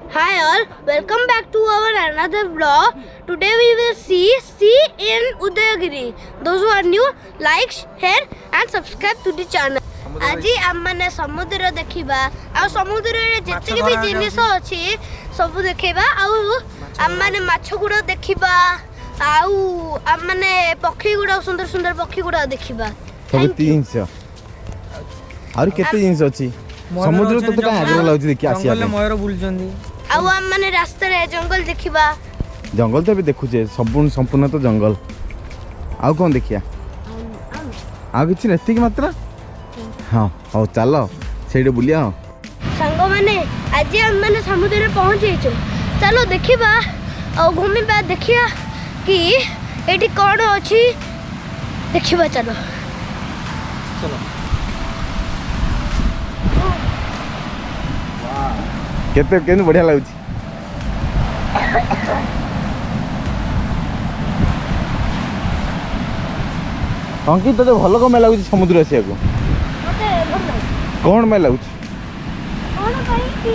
Hi all, welcome back to our another vlog. Today we will see sea in Udayagiri. Those who are new, like, share and subscribe to the channel. Aji ammane samudra dekhiba. Au samudra re jette bi jiniso achi sabu dekhiba. Au ammane macho guda dekhiba. Au ammane pakhi guda sundar sundar pakhi guda dekhiba. सब तीन से और केते जिंस अछि समुद्र तो का आग्रह लाउछि देखि आसी जंगल मयूर बुलचंदी आउ आम्माने रास्ता रे जंगल देखिबा जंगल तो भी देखुचे संपूर्ण तो जंगल आउ कोन देखिया आ किछि नथि कि मात्र हां हो चलो सेडे बुलिया संग माने आज आम्माने समुद्र रे पहुंच जेछु चलो देखिबा और घूमिबा देखिया कि एठी कोन अछि देखिबा चलो चलो केते केन बढ़िया लाउछि अंकित तो भलो को में लाउछि समुद्र आसिया को मते भल कोन में लाउछि कोन भाई कि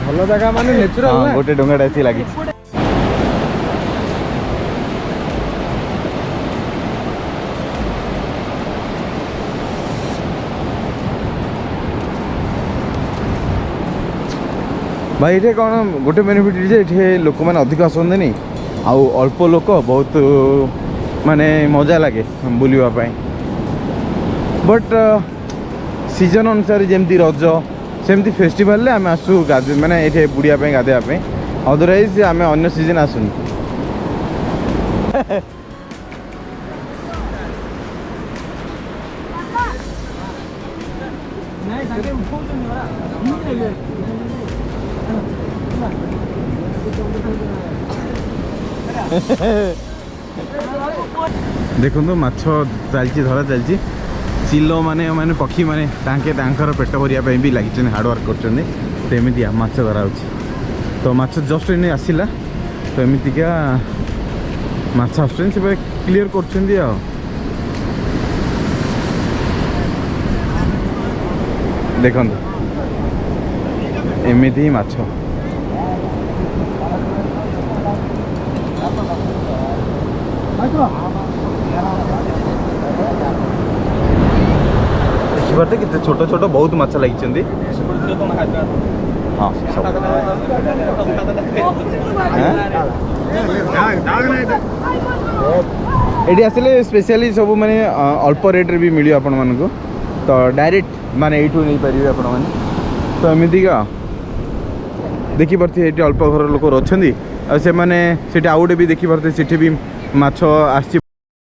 भलो जगह माने नेचुरल हां गोटे डोंगाडा आसी लागि भाई ये कौन गोटे बेनिफिट ये लोक मैंने अधिक आसते नहीं आउ अल्प लोक बहुत माने मजा लगे बुलवाई बट सीजन अनुसार जमती रज सेमती फेस्टिवल आम आसू गाधे मैंने ये बुड़ापी गाधेवाई अदरवाइज आम अन्य सीजन आसुन देखो माछ चलती धरा चलती चिल माने माने पक्षी माने तांके तांकर पेट भरिया भी लगी हार्डवर्क करमती माछ धरा तो माछ जस्ट इन आसला तो एमतीका माछ आस क्लीयर कर देखो एमती ही माछ देखिए कितने छोट छोट बहुत माछ लगी हाँ ये आसले स्पेशली सब माने अल्प रेट्रे भी मिल आपण मानक तो डायरेक्ट माने यू नहीं पारे आपण मैंने तो एमती का देखिपे ये अल्प घर लोक अच्छा से मैंने आउ गोटे भी देखिपे भी माछ आसी